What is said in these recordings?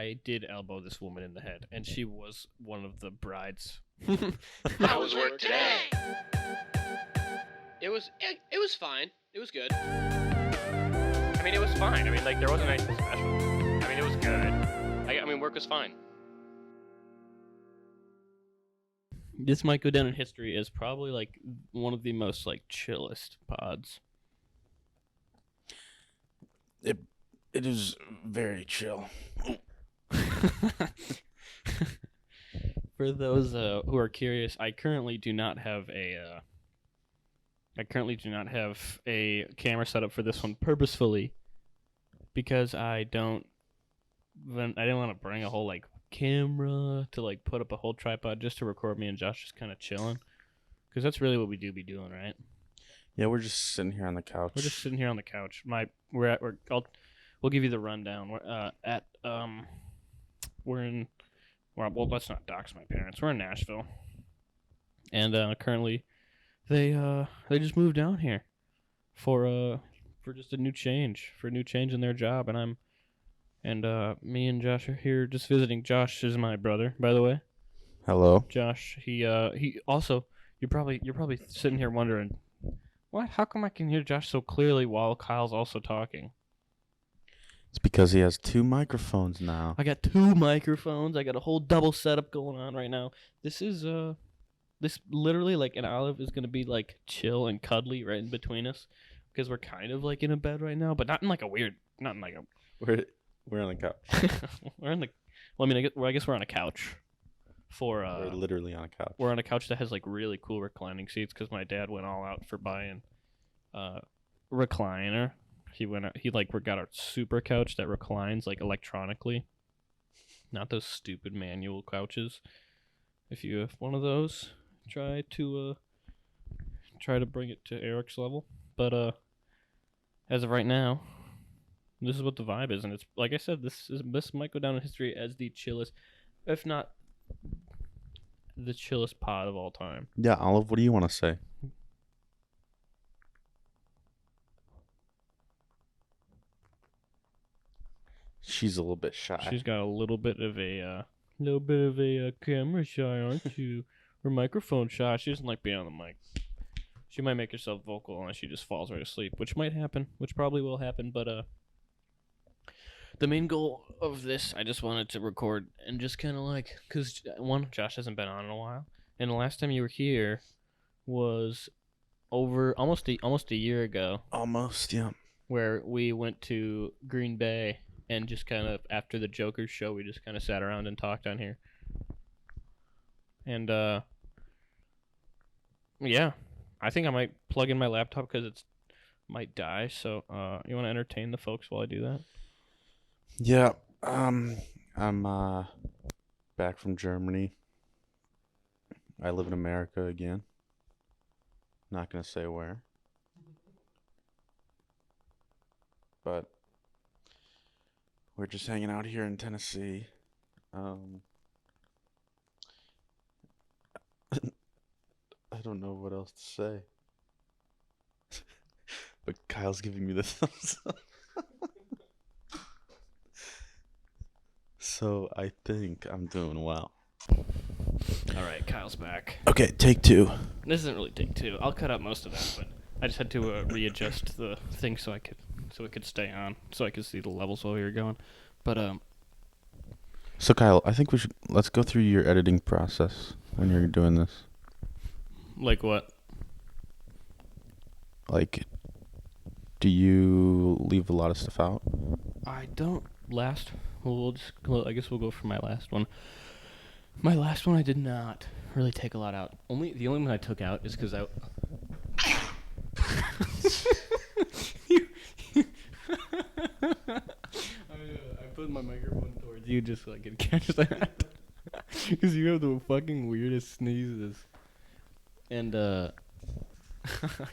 I did elbow this woman in the head, and she was one of the brides. How was work today? It was fine. It was good. I mean, it was fine. I mean, like, there wasn't anything special. I mean, it was good. I mean, work was fine. This might go down in history as probably, like, one of the most, like, chillest pods. It is very chill. For those who are curious, I currently do not have a camera set up for this one purposefully because I didn't want to bring a whole like camera to like put up a whole tripod just to record me and Josh just kind of chilling, because that's really what we do be doing, right? Yeah, we're just sitting here on the couch. We're just sitting here on the couch. We'll give you the rundown. Well, let's not dox my parents. We're in Nashville, and currently, they just moved down here for just a new change in their job, and me and Josh are here just visiting. Josh is my brother, by the way. Hello, Josh. He also, you're probably sitting here wondering, what? How come I can hear Josh so clearly while Kyle's also talking? it's because he has 2 microphones now. I got 2 microphones. I got a whole double setup going on right now. This is this literally, like, an Olive is gonna be like chill and cuddly right in between us, because we're kind of like in a bed right now, but not in like a We're on the couch. we're in the. Well, I mean, I guess we're on a couch. We're literally on a couch. We're on a couch that has like really cool reclining seats because my dad went all out for buying recliner. He got a super couch that reclines like electronically, not those stupid manual couches. If you have one of those, try to bring it to Eric's level. But as of right now, this is what the vibe is, and it's like I said, this might go down in history as the chillest, if not the chillest pod of all time. Yeah, Olive, what do you want to say? She's a little bit shy. She's got a little bit of a camera shy, aren't you? Or microphone shy. She doesn't like being on the mic. She might make herself vocal unless she just falls right asleep, which might happen, which probably will happen. But the main goal of this, I just wanted to record and just kind of like, because one, Josh hasn't been on in a while, and the last time you were here was over almost a year ago. Almost, yeah. Where we went to Green Bay. And just kind of after the Joker show, we just kind of sat around and talked on here. And yeah, I think I might plug in my laptop because it might die. So you want to entertain the folks while I do that? Yeah, I'm back from Germany. I live in America again. Not gonna say where, but we're just hanging out here in Tennessee. I don't know what else to say. But Kyle's giving me the thumbs up. So I think I'm doing well. All right, Kyle's back. Okay, take 2. This isn't really take 2. I'll cut out most of that, but I just had to readjust the thing so it could stay on, so I could see the levels while we were going. But So Kyle, I think let's go through your editing process when you're doing this. Like what? Like, do you leave a lot of stuff out? I don't. I guess we'll go for my last one. My last one, I did not really take a lot out. The only one I took out is because I put my microphone towards you just so I could catch that. Because you have the fucking weirdest sneezes. And, I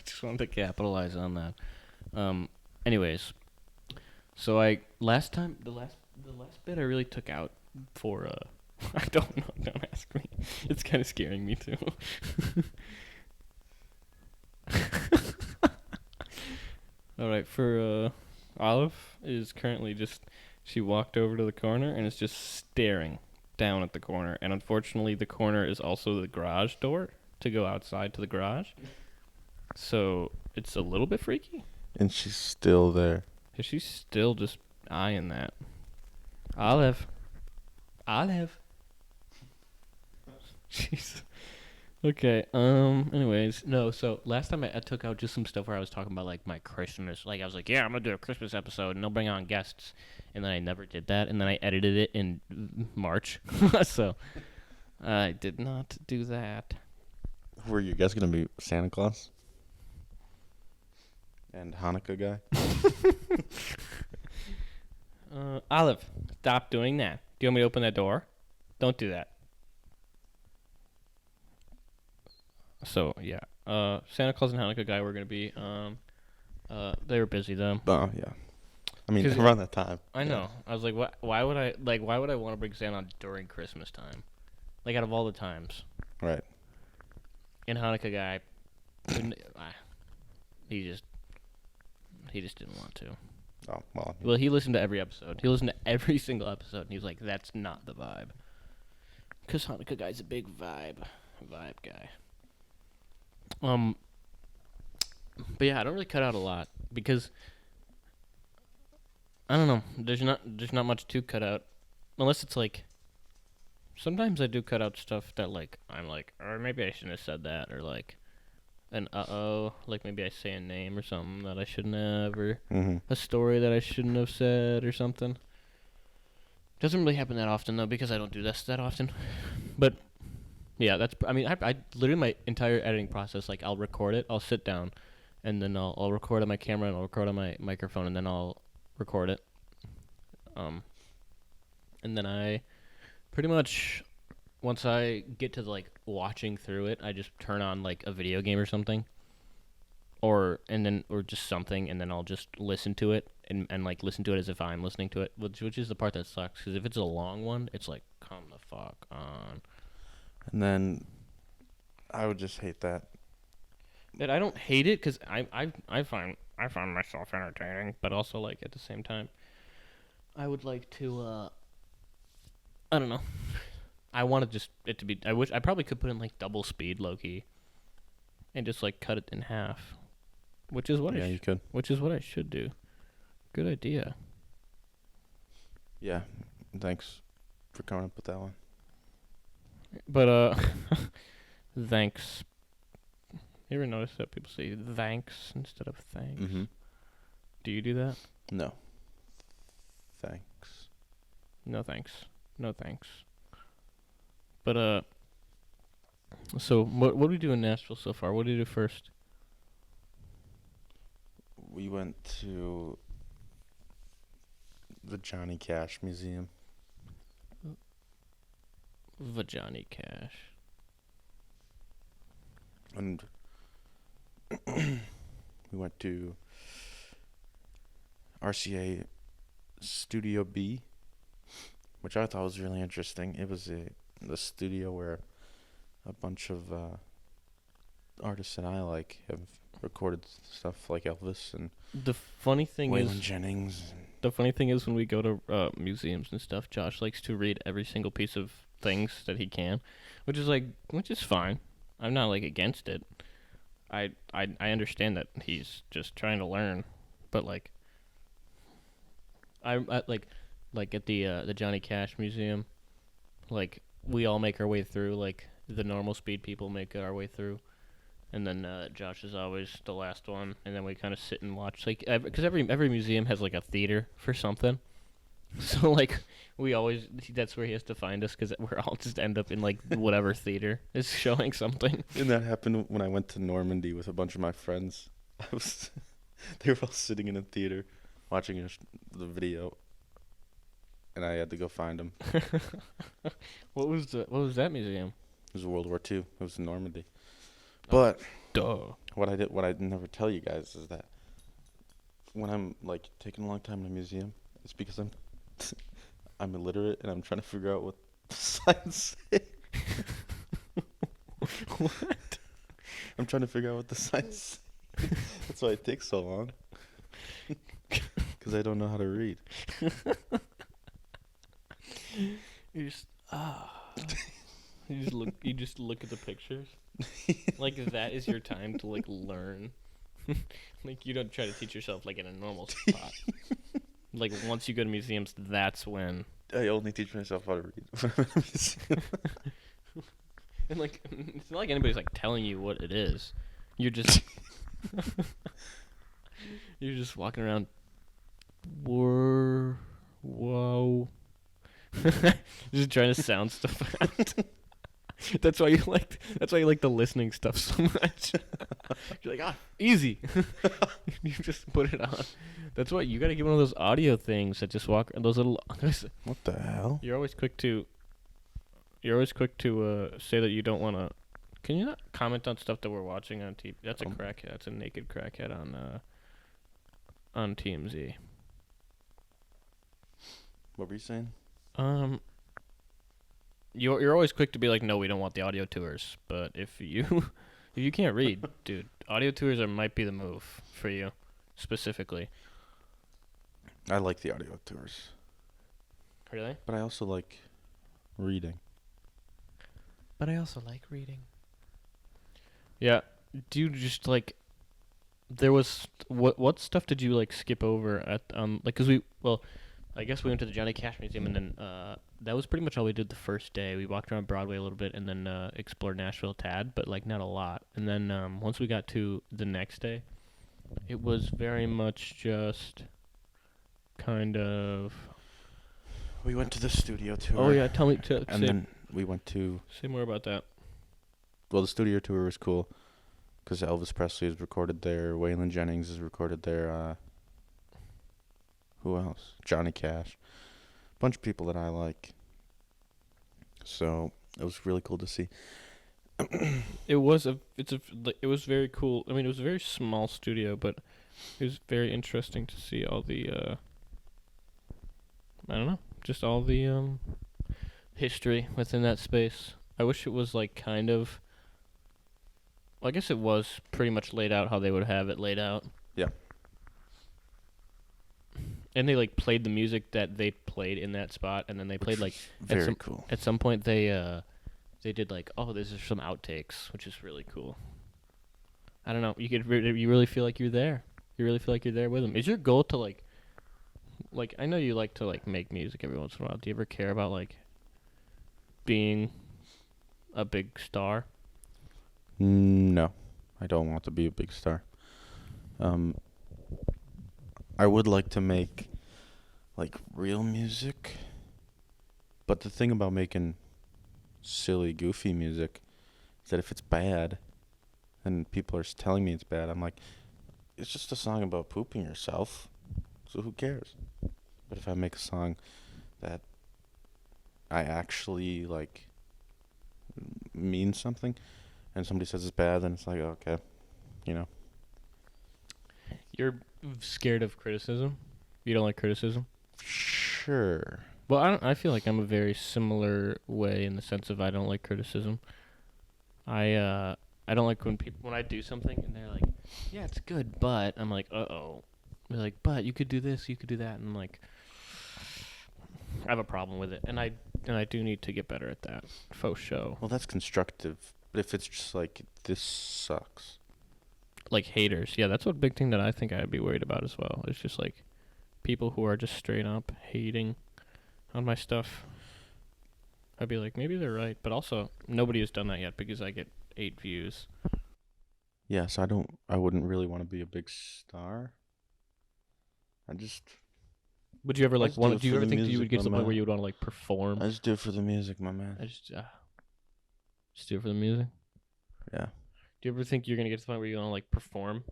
just wanted to capitalize on that. Anyways. So the last bit I really took out for, I don't know, don't ask me. It's kind of scaring me too. Alright, for, Olive is currently She walked over to the corner and is just staring down at the corner. And unfortunately, the corner is also the garage door to go outside to the garage. So it's a little bit freaky. And she's still there. 'Cause she's still just eyeing that. Olive. Jeez. Okay. Anyways, no. So last time I took out just some stuff where I was talking about like my Christmas. Like I was like, yeah, I'm gonna do a Christmas episode and I'll bring on guests. And then I never did that. And then I edited it in March. So I did not do that. Were you guys gonna be Santa Claus? And Hanukkah guy? Olive, stop doing that. Do you want me to open that door? Don't do that. So yeah, Santa Claus and Hanukkah guy were gonna be. They were busy though. Oh yeah. I mean, 'Cause around that time. I know. I was like, what? Why would I want to bring Santa on during Christmas time? Like out of all the times. Right. And Hanukkah guy, he just didn't want to. Oh well. Well, he listened to every episode. He listened to every single episode, and he was like, "That's not the vibe." 'Cause Hanukkah guy's a big vibe guy. But yeah, I don't really cut out a lot because I don't know. There's not much to cut out, unless it's like. Sometimes I do cut out stuff that like I'm like, or maybe I shouldn't have said that, or like, like maybe I say a name or something that I shouldn't have, or a story that I shouldn't have said or something. Doesn't really happen that often though because I don't do this that often. But yeah, I literally my entire editing process, like I'll record it, I'll sit down, and then I'll record on my camera and I'll record on my microphone and then I'll record it. And then I pretty much once I get to like watching through it, I just turn on like a video game or something. Or just something, and then I'll just listen to it and like listen to it as if I'm listening to it, which is the part that sucks. Because if it's a long one, it's like, come the fuck on. And then I would just hate that. But I don't hate it because I find myself entertaining, but also like at the same time, I would like to I don't know. I wanted just it to be. I wish I probably could put in like double speed, low key, and just like cut it in half. Which is what you could. Which is what I should do. Good idea. Yeah. Thanks for coming up with that one. But thanks. You ever notice that people say thanks instead of thanks? Mm-hmm. Do you do that? No. Thanks. No thanks. No thanks. But so what do we do in Nashville so far? What did you do first? We went to the Johnny Cash Museum. Vajani Cash. And we went to RCA Studio B, which I thought was really interesting. It was the studio where a bunch of artists that I like have recorded stuff like Elvis and The funny thing Waylon is, Jennings. the funny thing is when we go to museums and stuff, Josh likes to read every single piece of things that he can, which is fine. I'm not like against it. I understand that he's just trying to learn, but like I like at the Johnny Cash Museum, like we all make our way through, like the normal speed people make our way through, and then Josh is always the last one, and then we kind of sit and watch, like because every museum has like a theater for something, so like that's where he has to find us because we're all just end up in like whatever theater is showing something. And that happened when I went to Normandy with a bunch of my friends. They were all sitting in a theater watching the video, and I had to go find them. What was that museum? It was World War II. It was in Normandy. But Duh. what I never tell you guys is that when I'm like taking a long time in a museum, it's because I'm illiterate and I'm trying to figure out what the signs say. What? I'm trying to figure out what the signs say. That's why it takes so long. Because I don't know how to read. You just you just look at the pictures. Like that is your time to like learn. Like you don't try to teach yourself like in a normal spot. Like once you go to museums, that's when. I only teach myself how to read. And like it's not like anybody's like telling you what it is. You're just you're just walking around. Whoa. Just trying to sound stuff out. That's why you like the listening stuff so much. You're like, easy. You just put it on. That's why you gotta get one of those audio things that just walk those little. What the hell? You're always quick to say that you don't want to. Can you not comment on stuff that we're watching on TV? That's a crackhead. That's a naked crackhead on TMZ. What were you saying? You're always quick to be like, no, we don't want the audio tours. But if you can't read, dude, audio tours might be the move for you, specifically. I like the audio tours. Really? But I also like reading. Yeah. Do you just like? There was what stuff did you like skip over at like because I guess we went to the Johnny Cash Museum and then that was pretty much all we did the first day. We walked around Broadway a little bit and then explored Nashville a tad, but like not a lot. And then once we got to the next day, it was very much just kind of. We went to the studio tour. Oh yeah, tell me. And then we went to. Say more about that. Well, the studio tour was cool because Elvis Presley is recorded there. Waylon Jennings is recorded there. Who else? Johnny Cash. Bunch of people that I like. So it was really cool to see. It was very cool. I mean, it was a very small studio, but it was very interesting to see all the I don't know, just all the history within that space. I wish it was like kind of. Well, I guess it was pretty much laid out how they would have it laid out. Yeah. And they like played the music that they played in that spot, and then they played like very cool. At some point, they did like, oh, this is some outtakes, which is really cool. I don't know. You really feel like you're there. You really feel like you're there with them. Is your goal to like I know you like to like make music every once in a while. Do you ever care about like being a big star? No, I don't want to be a big star. I would like to make like real music, but the thing about making silly, goofy music is that if it's bad and people are telling me it's bad, I'm like, it's just a song about pooping yourself, so who cares? But if I make a song that I actually like means something and somebody says it's bad, then it's like, okay, you know. You're scared of criticism? You don't like criticism? Sure. Well, I feel like I'm a very similar way in the sense of I don't like criticism. I don't like when I do something and they're like, yeah, it's good, but I'm like, uh-oh. They're like, but you could do this, you could do that, and I'm like, I have a problem with it, and I do need to get better at that. Faux show. Well, that's constructive. But if it's just like, this sucks. Like haters. Yeah, that's one big thing that I think I'd be worried about as well. It's just like people who are just straight up hating on my stuff. I'd be like, maybe they're right. But also, nobody has done that yet because I get 8 views. Yeah, so I wouldn't really want to be a big star. Would you ever like do do you ever think you would get to the point where you would want to like perform? I just do it for the music, my man. Just do it for the music? Yeah. Do you ever think you're gonna get to the point where you want to like perform?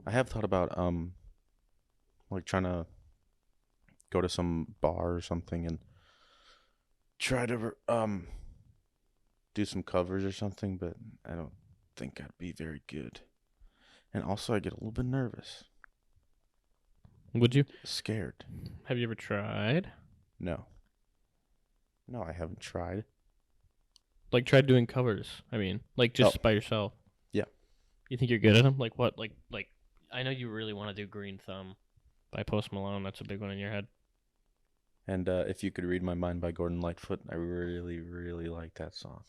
I have thought about like trying to go to some bar or something and try to do some covers or something, but I don't think I'd be very good. And also I get a little bit nervous. Would you? Scared. Have you ever tried? No, I haven't tried. Like tried doing covers? I mean, like just by yourself? Yeah. You think you're good at them? Like what? Like I know you really want to do Green Thumb by Post Malone. That's a big one in your head. And If You Could Read My Mind by Gordon Lightfoot, I really, really like that song.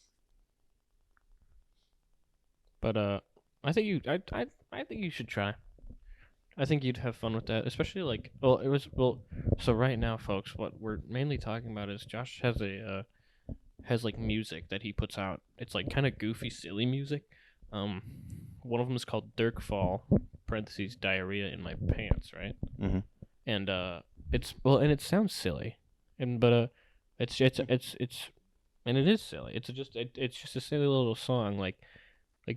But I think I think you should try. I think you'd have fun with that, especially like so right now, folks, what we're mainly talking about is Josh has like music that he puts out. It's like kind of goofy, silly music. Um, one of them is called Dirk Fall (parentheses diarrhea in my pants), right? Mm-hmm. And and it sounds silly, and it's and it is silly. It's just a silly little song like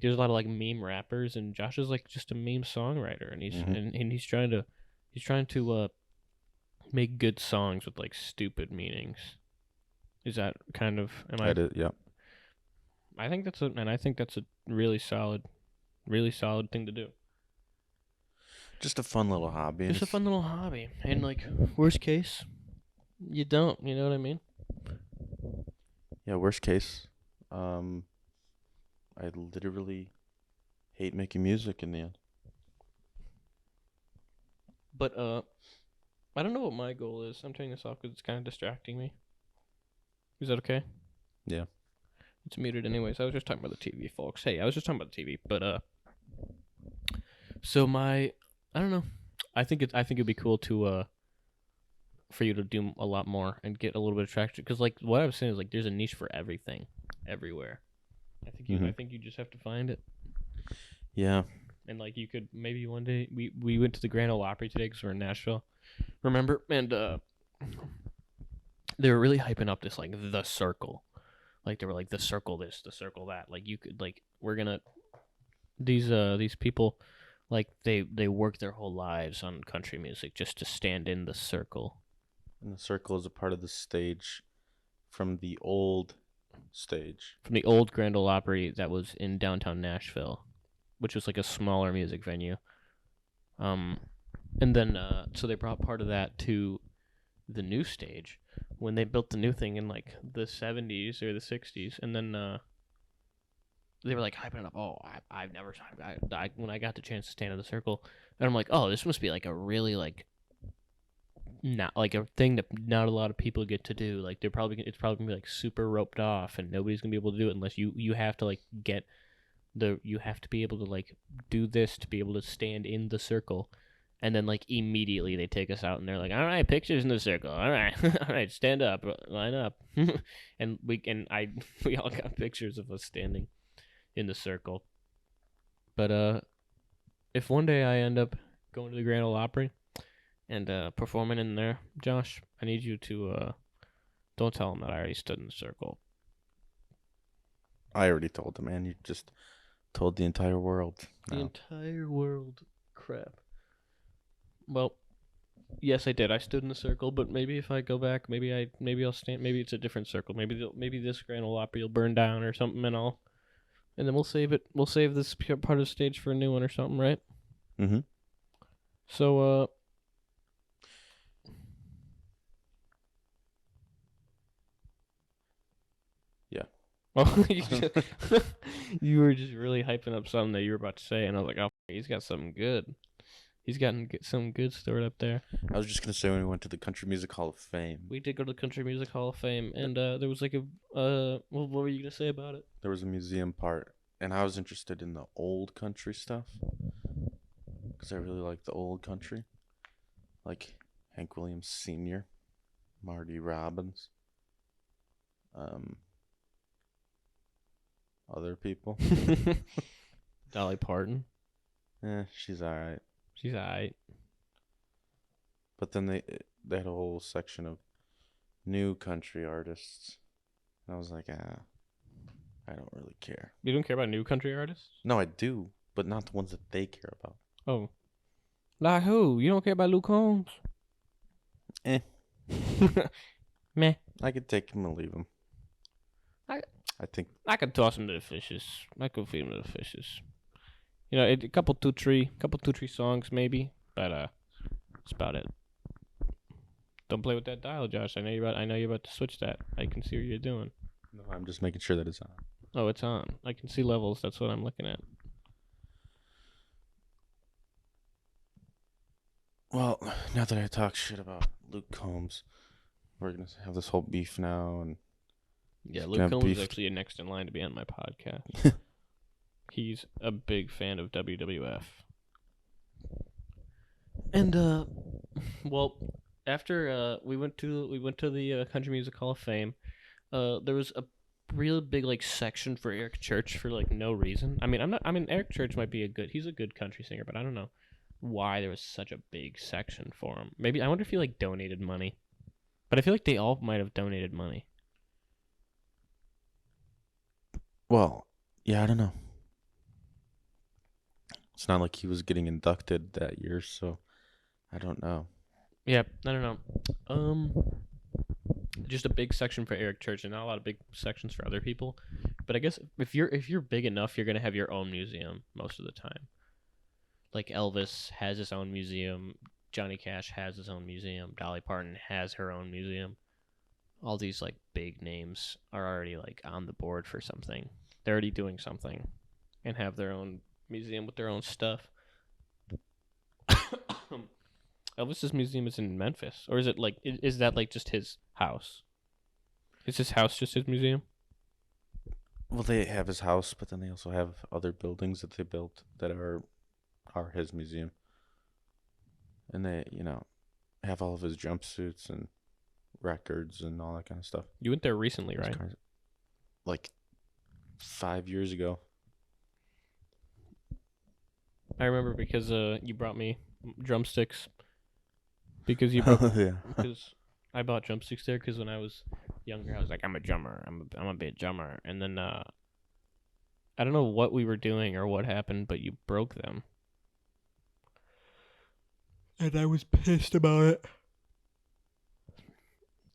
there's a lot of like meme rappers, and Josh is like just a meme songwriter, and he's trying to make good songs with like stupid meanings. Is that kind of am I? Yeah. I think that's a really solid thing to do. Just a fun little hobby. Just a fun little hobby, and like worst case, you don't. You know what I mean? Yeah, worst case. I literally hate making music in the end. But I don't know what my goal is. I'm turning this off because it's kind of distracting me. Is that okay? Yeah. It's muted anyways. I was just talking about the TV, folks. Hey, I was just talking about the TV. But so I don't know. I think it'd be cool to for you to do a lot more and get a little bit of traction. Because like what I was saying is like there's a niche for everything, everywhere. I think you just have to find it. Yeah. And like you could maybe one day we went to the Grand Ole Opry today because we're in Nashville, remember? And they were really hyping up this like the circle, like they were like the circle this, the circle that. Like you could like we're gonna these people like they work their whole lives on country music just to stand in the circle. And the circle is a part of the stage from the old stage. From the old Grand Ole Opry that was in downtown Nashville, which was like a smaller music venue. And then so they brought part of that to the new stage when they built the new thing in like the 70s or the 60s, and then they were like hyping it up. Oh, I've never when I got the chance to stand in the circle, and I'm like, oh, this must be like a really like not like a thing that not a lot of people get to do. Like it's probably gonna be like super roped off, and nobody's gonna be able to do it unless you have to like you have to be able to like do this to be able to stand in the circle. And then like immediately they take us out and they're like, all right, pictures in the circle. All right, all right, stand up, line up, and we all got pictures of us standing in the circle. But if one day I end up going to the Grand Ole Opry and performing in there, Josh, I need you to don't tell him that I already stood in the circle. I already told him, man. You just told the entire world. The entire world. Crap. Well, yes, I did. I stood in the circle, but maybe if I go back, maybe I'll stand. Maybe it's a different circle. Maybe this Grand Ole Opry will burn down or something, and then we'll save it. We'll save this part of the stage for a new one or something, right? Mm-hmm. So, yeah. Oh, you were just really hyping up something that you were about to say, and I was like, oh, he's got something good. He's gotten some good stored up there. I was just gonna say when we went to the Country Music Hall of Fame. We did go to the Country Music Hall of Fame, and there was like what were you gonna say about it? There was a museum part, and I was interested in the old country stuff because I really like the old country, like Hank Williams Sr., Marty Robbins, other people. Dolly Parton. She's alright. She's alright. But then they had a whole section of new country artists. And I was like, I don't really care. You don't care about new country artists? No, I do, but not the ones that they care about. Oh. Like who? You don't care about Luke Combs? Meh. I could take him and leave him. I think I could toss him to the fishes. I could feed him to the fishes. You know, a couple two tree songs maybe, but that's about it. Don't play with that dial, Josh. I know you're about to switch that. I can see what you're doing. No, I'm just making sure that it's on. Oh, it's on. I can see levels. That's what I'm looking at. Well, now that I talk shit about Luke Combs, we're gonna have this whole beef now, and Yeah, He's Luke gonna Combs is beef- actually next in line to be on my podcast. He's a big fan of WWF. And well, after we went to the Country Music Hall of Fame, there was a real big like section for Eric Church for like no reason. I mean Eric Church might be he's a good country singer, but I don't know why there was such a big section for him. Maybe I wonder if he like donated money. But I feel like they all might have donated money. well, yeah, I don't know. It's not like he was getting inducted that year, so I don't know. Yeah, I don't know. Just a big section for Eric Church and not a lot of big sections for other people. But I guess if you're big enough, you're gonna have your own museum most of the time. Like Elvis has his own museum, Johnny Cash has his own museum, Dolly Parton has her own museum. All these like big names are already like on the board for something. They're already doing something and have their own museum with their own stuff. Elvis's museum is in Memphis, or is it like is that like just his house? Is his house just his museum? Well, they have his house, but then they also have other buildings that they built that are his museum. And they, have all of his jumpsuits and records and all that kind of stuff. You went there recently, His right? cars- Like 5 years ago. I remember because you brought me drumsticks. Because you brought Yeah. because I bought drumsticks there because when I was younger I was like I'm a drummer, I'm a big drummer, and then I don't know what we were doing or what happened, but you broke them. And I was pissed about it.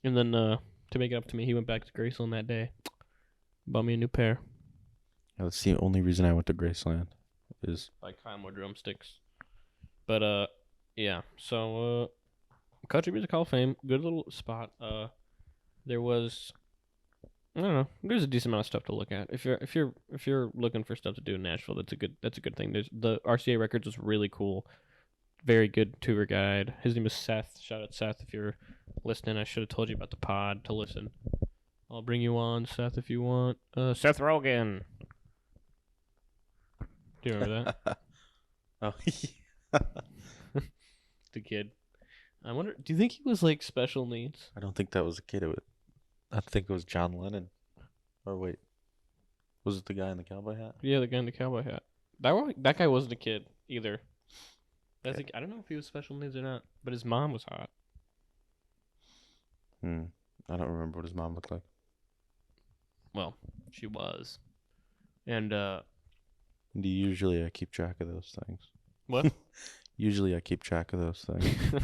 And then to make it up to me, he went back to Graceland that day, bought me a new pair. Yeah, that's the only reason I went to Graceland is Buy Kyle more drumsticks. But yeah. So Country Music Hall of Fame, good little spot. There was, I don't know, there's a decent amount of stuff to look at. If you're looking for stuff to do in Nashville, that's a good thing. There's the RCA Records was really cool. Very good tour guide. His name is Seth. Shout out Seth if you're listening. I should have told you about the pod to listen. I'll bring you on, Seth, if you want. Seth Rogen. Do you remember that? Oh, The kid. I wonder, do you think he was like special needs? I don't think that was a kid. I think it was John Lennon. Or wait, was it the guy in the cowboy hat? Yeah, the guy in the cowboy hat. That guy wasn't a kid either. I don't know if he was special needs or not, but his mom was hot. I don't remember what his mom looked like. Well, she was. And Usually I keep track of those things. what? Usually I keep track of those things.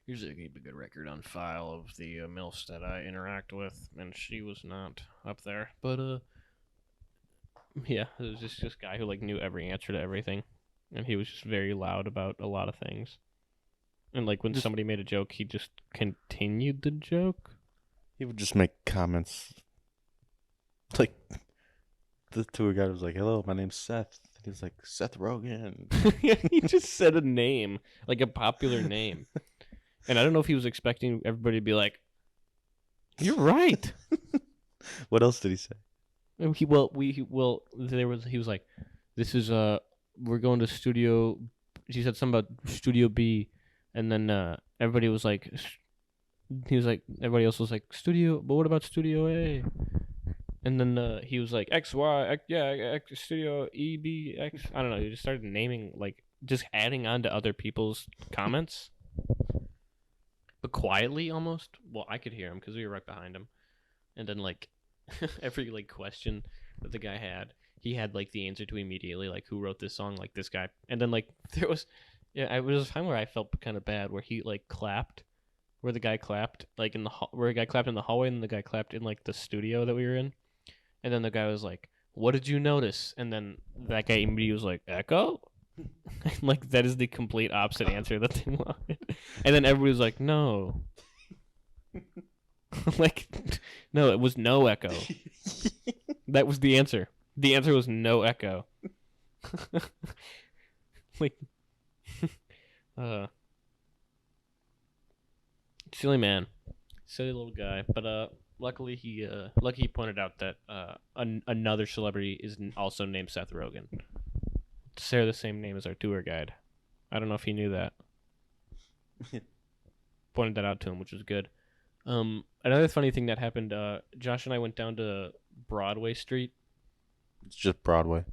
Usually I keep a good record on file of the MILFs that I interact with, and she was not up there. But yeah, it was just this guy who like knew every answer to everything, and he was just very loud about a lot of things. And like when somebody made a joke, he just continued the joke. He would just make comments. Like, the tour guide was like, "Hello, my name's Seth." And he was like, "Seth Rogen." He just said a name, like a popular name. And I don't know if he was expecting everybody to be like, "You're right." What else did he say? He was like, "This is we're going to studio." He said something about Studio B, and then everybody was like, everybody else was like, "Studio," but what about Studio A? And then he was like, X, Y, X, yeah, X, Studio E, B, X. I don't know. He just started naming, like, just adding on to other people's comments. But quietly, almost. Well, I could hear him because we were right behind him. And then, like, every, like, question that the guy had, he had, like, the answer to immediately, like, who wrote this song, like, this guy. And then, like, there was a time where I felt kind of bad, where he, like, clapped. Where the guy clapped, like, where a guy clapped in the hallway, and the guy clapped in, like, the studio that we were in. And then the guy was like, "What did you notice?" And then that guy immediately was like, "Echo?" Like, that is the complete opposite answer that they wanted. And then everybody was like, "No." Like, no, it was no echo. That was the answer. The answer was no echo. Like, Silly man. Silly little guy. But luckily he pointed out that another celebrity is also named Seth Rogen. Share the same name as our tour guide. I don't know if he knew that. Pointed that out to him, which was good. Another funny thing that happened, Josh and I went down to Broadway Street. It's just Broadway.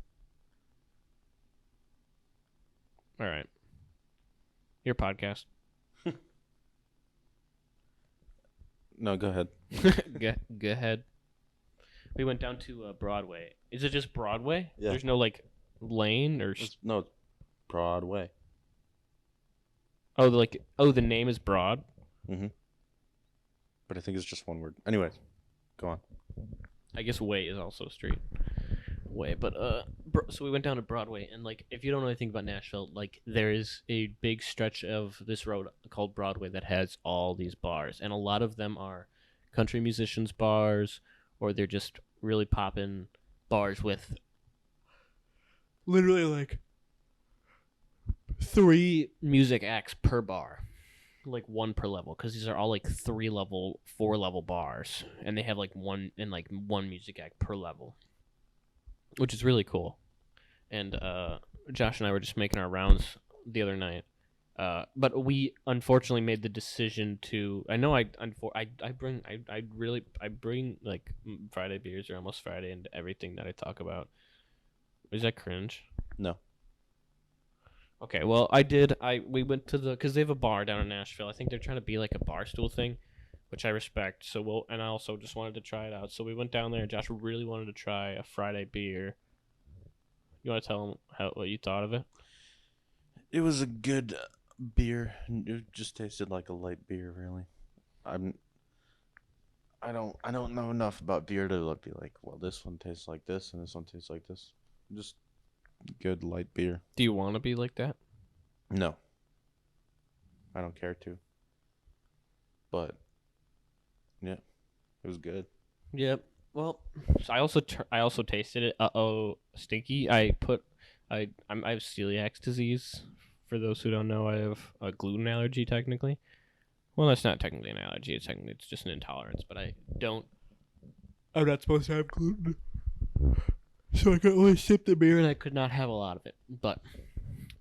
All right. Your podcast. No, go ahead. Go ahead. We went down to Broadway. Is it just Broadway? Yeah. There's no, like, lane or... No, it's Broadway. the name is Broad? Mm-hmm. But I think it's just one word. Anyways, go on. I guess way is also street. Way, but so we went down to Broadway, and like, if you don't know anything about Nashville, like, there is a big stretch of this road called Broadway that has all these bars, and a lot of them are country musicians' bars, or they're just really poppin' bars with literally like 3 music acts per bar. Like 1 per level, because these are all like 3-level, 4-level bars, and they have like one music act per level, which is really cool. And Josh and I were just making our rounds the other night, but we unfortunately made the decision to. I know I bring like Friday beers or almost Friday into everything that I talk about. Is that cringe? No. Okay, well, we went to because they have a bar down in Nashville. I think they're trying to be like a Barstool thing, which I respect. And I also just wanted to try it out. So we went down there, and Josh really wanted to try a Friday beer. You want to tell him what you thought of it? It was a good beer. It just tasted like a light beer, really. I don't know enough about beer to be like, well, this one tastes like this, and this one tastes like this. Just good light beer. Do you want to be like that? No. I don't care to. But yeah, it was good. Yep. Well, so I also tasted it. Stinky. I have celiac disease. For those who don't know, I have a gluten allergy technically. Well, that's not technically an allergy. It's just an intolerance. But I'm not supposed to have gluten. So I could only sip the beer, and I could not have a lot of it. But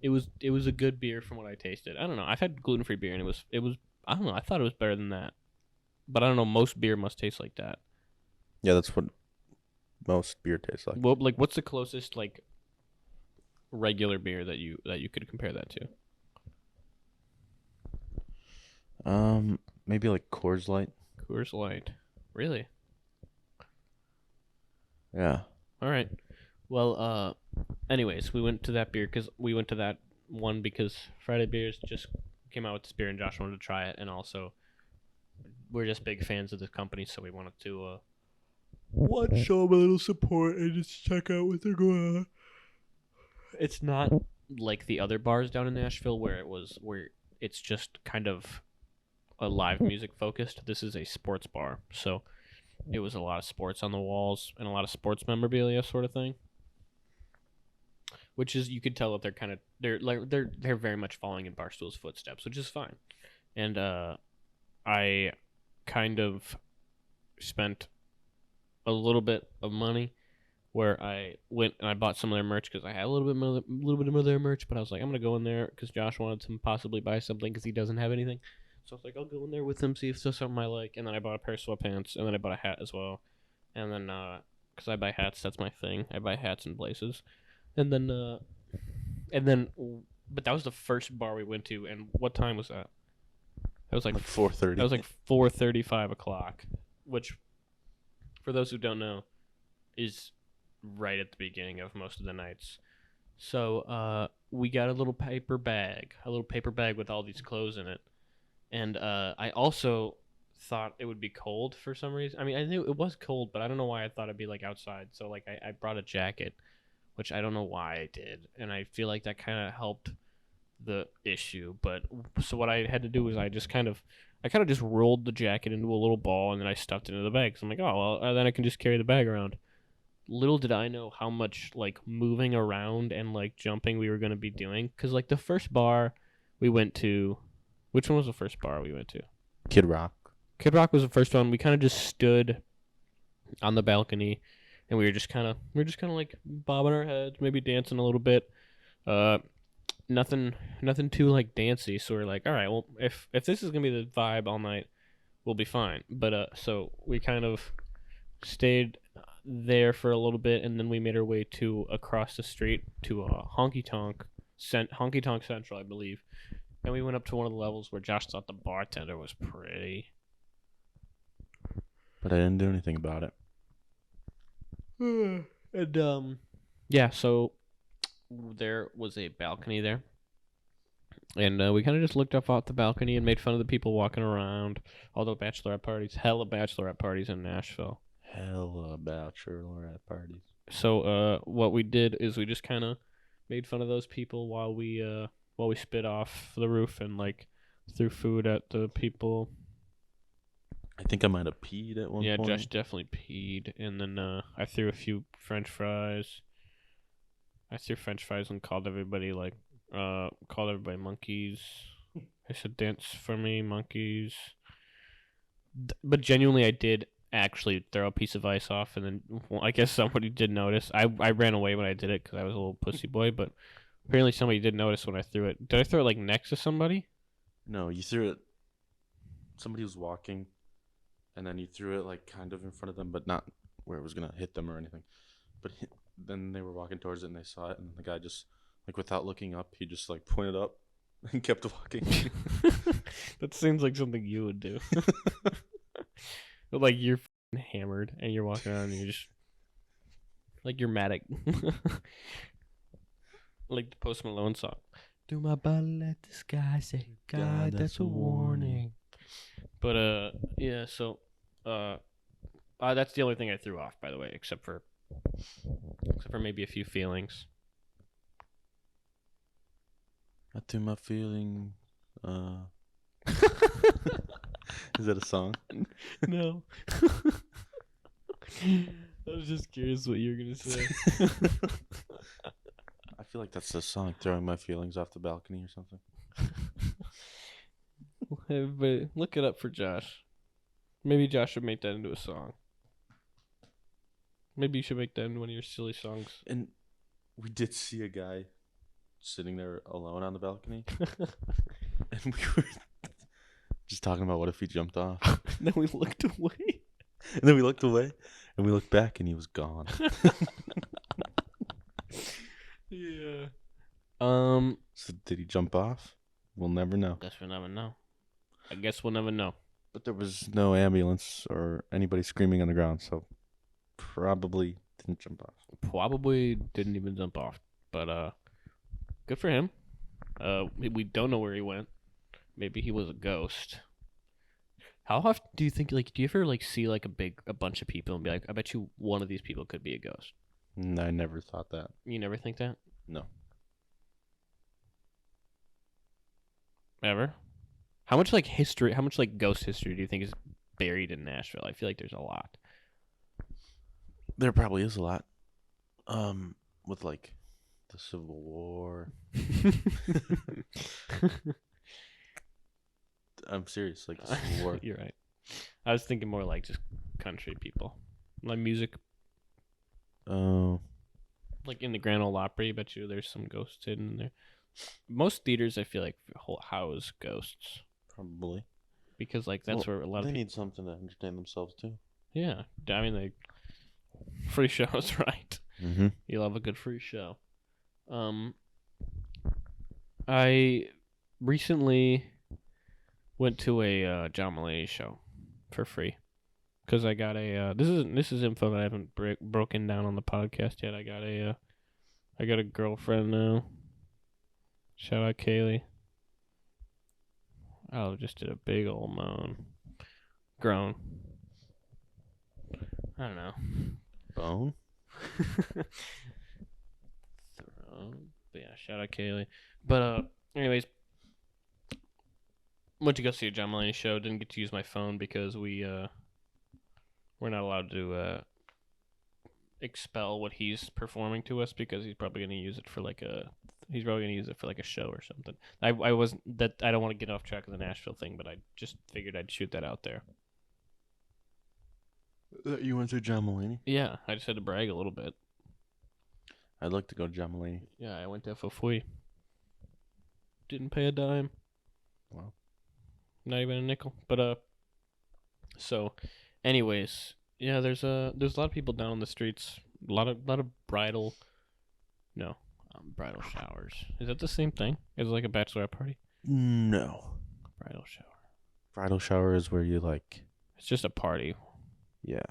it was a good beer from what I tasted. I don't know. I've had gluten-free beer, and it was I don't know. I thought it was better than that. But I don't know. Most beer must taste like that. Yeah, that's what most beer tastes like. Well, like, what's the closest like regular beer that you could compare that to? Maybe like Coors Light. Coors Light. Really? Yeah. All right. Well, anyways, we went to that one because Friday Beers just came out with this beer, and Josh wanted to try it, and also we're just big fans of the company, so we wanted to show them a little support and just check out what they're going on. It's not like the other bars down in Nashville where it's just kind of a live music focused. This is a sports bar, so it was a lot of sports on the walls and a lot of sports memorabilia sort of thing. Which is, you could tell that they're very much following in Barstool's footsteps, which is fine. And I kind of spent a little bit of money where I went and I bought some of their merch because I had a little bit of their merch, but I was like, I'm gonna go in there because Josh wanted to possibly buy something because he doesn't have anything. So I was like, I'll go in there with him, see if there's something I like. And then I bought a pair of sweatpants, and then I bought a hat as well. And then, because I buy hats, that's my thing. I buy hats and blazers. And then, but that was the first bar we went to. And what time was that? That was like 4:30. That was like 4:30, 5 o'clock, which, for those who don't know, is right at the beginning of most of the nights. So, we got a little paper bag with all these clothes in it. And I also thought it would be cold for some reason. I mean, I knew it was cold, but I don't know why I thought it'd be like outside. So like I brought a jacket, which I don't know why I did, and I feel like that kind of helped the issue. But so what I had to do was I kind of just rolled the jacket into a little ball, and then I stuffed it into the bag. So I'm like, oh well, then I can just carry the bag around. Little did I know how much like moving around and like jumping we were gonna be doing, because like the first bar we went to. Which one was the first bar we went to? Kid Rock. Kid Rock was the first one. We kind of just stood on the balcony, and we were just kind of like bobbing our heads, maybe dancing a little bit. Nothing too like dancey. So we're like, all right, well, if this is gonna be the vibe all night, we'll be fine. But so we kind of stayed there for a little bit, and then we made our way to across the street to Honky Tonk Central, I believe. And we went up to one of the levels where Josh thought the bartender was pretty. But I didn't do anything about it. And yeah, so there was a balcony there, and we kind of just looked up off the balcony and made fun of the people walking around. All the hella bachelorette parties in Nashville. Hella bachelorette parties. So what we did is we just kind of made fun of those people while we spit off the roof and like threw food at the people. I think I might have peed at one point. Yeah, Josh definitely peed, and then I threw a few French fries. I threw French fries and called everybody monkeys. I said, "Dance for me, monkeys." But genuinely, I did actually throw a piece of ice off, and then I guess somebody did notice. I ran away when I did it because I was a little pussy boy, but apparently somebody did notice when I threw it. Did I throw it like next to somebody? No, you threw it. Somebody was walking, and then you threw it like kind of in front of them, but not where it was gonna hit them or anything. But then they were walking towards it, and they saw it, and the guy just like without looking up, he just like pointed up and kept walking. That seems like something you would do. Like you're hammered and you're walking around and you're just like you're mad at like the Post Malone song. Do my body let the sky say, God, that's a warning. But yeah, so that's the only thing I threw off, by the way, except for maybe a few feelings. I threw my feeling. Is that a song? No. I was just curious what you were gonna say. I feel like that's the song, throwing my feelings off the balcony or something. Everybody, look it up for Josh. Maybe Josh should make that into a song. Maybe you should make that into one of your silly songs. And we did see a guy sitting there alone on the balcony. And we were just talking about what if he jumped off. Then we looked away. And then we looked away, and we looked back, and he was gone. Yeah. So did he jump off? We'll never know. Guess we'll never know. I guess we'll never know. But there was no ambulance or anybody screaming on the ground, so probably didn't jump off. Probably didn't even jump off, but good for him. We don't know where he went. Maybe he was a ghost. How often do you think, like, do you ever like see like a bunch of people and be like, I bet you one of these people could be a ghost? I never thought that. You never think that? No. Ever? How much ghost history do you think is buried in Nashville? I feel like there's a lot. There probably is a lot. With like the Civil War. I'm serious, like the Civil War. You're right. I was thinking more like just country people. Like music. Oh. Like in the Grand Ole Opry, I bet you there's some ghosts hidden in there. Most theaters, I feel like, house ghosts. Probably. Because like that's where a lot of they people need something to entertain themselves too. Yeah, I mean, like free shows, right? Mm-hmm. You love a good free show. I recently went to a John Mulaney show for free because I got a. This is info that I haven't broken down on the podcast yet. I got a girlfriend now. Shout out Kaylee. Oh, just did a big old moan. Groan. I don't know. Bone? But yeah, shout out Kaylee. But anyways, went to go see a John Mulaney show. Didn't get to use my phone because we're not allowed to expel what he's performing to us because he's probably going to use it for like a He's probably gonna use it for like a show or something. I wasn't that I don't want to get off track of the Nashville thing, but I just figured I'd shoot that out there. You went to John Mulaney? Yeah, I just had to brag a little bit. I'd like to go to John Mulaney. Yeah, I went to Fafui. Didn't pay a dime. Wow. Not even a nickel. But so, anyways, yeah, there's a lot of people down on the streets. A lot of bridal showers. Is that the same thing as like a bachelorette party? No. Bridal shower. Bridal shower is where you like. It's just a party. Yeah.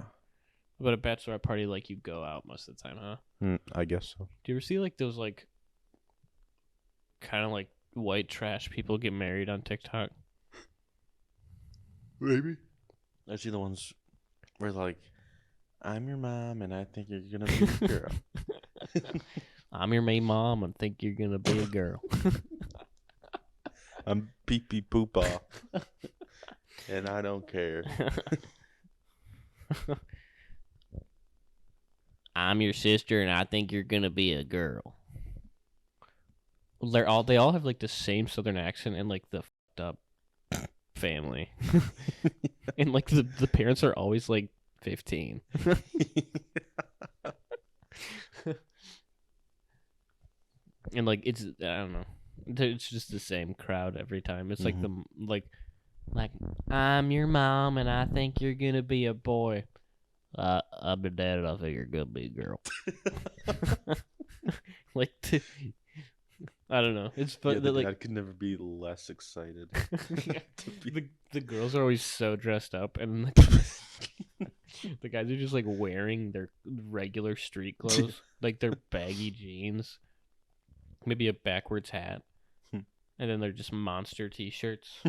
But a bachelorette party, like, you go out most of the time, huh? I guess so. Do you ever see, like, those, like, kind of, like, white trash people get married on TikTok? Maybe. I see the ones where, like, I'm your mom and I think you're going to be a girl. I'm your main mom and think you're going to be a girl. I'm pee-pee poopa. And I don't care. I'm your sister and I think you're going to be a girl. They all have, like, the same southern accent and, like, the fucked up family. And, like, the parents are always, like, 15. And, like, it's, I don't know. It's just the same crowd every time. It's like like, I'm your mom and I think you're going to be a boy. I'm your dad and I think you're going to be a girl. Like, I don't know. It's fun. Yeah, Like, I could never be less excited. the girls are always so dressed up, and the guys are just like wearing their regular street clothes, like their baggy jeans, maybe a backwards hat, and then they're just monster t-shirts.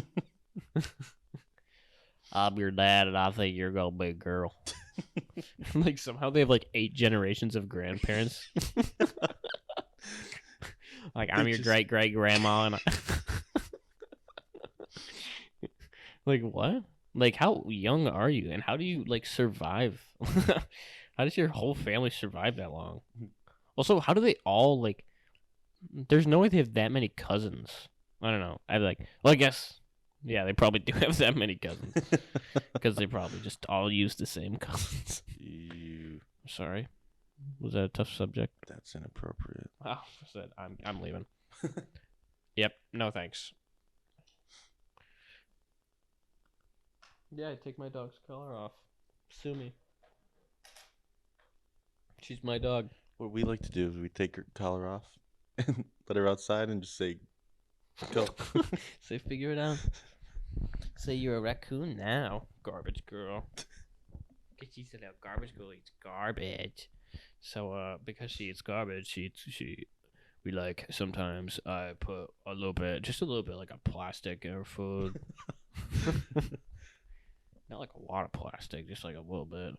I'm your dad, and I think you're gonna be a girl. Like somehow they have like 8 generations of grandparents. Like, I'm your great-great-grandma, and like, what? Like, how young are you, and how do you, like, survive? How does your whole family survive that long? Also, how do they all, like, there's no way they have that many cousins. I don't know. I guess, yeah, they probably do have that many cousins, because they probably just all use the same cousins. Sorry. Was that a tough subject? That's inappropriate. Oh, I'm leaving. Yep, no thanks. Yeah, I take my dog's collar off. Sue me. She's my dog. What we like to do is we take her collar off and let her outside and just say, go. Say, figure it out. Say you're a raccoon now, garbage girl. Because she's a little garbage girl, eats garbage. So, because she eats garbage, we like, sometimes I put just a little bit, like a plastic in her food. Not like a lot of plastic, just like a little bit.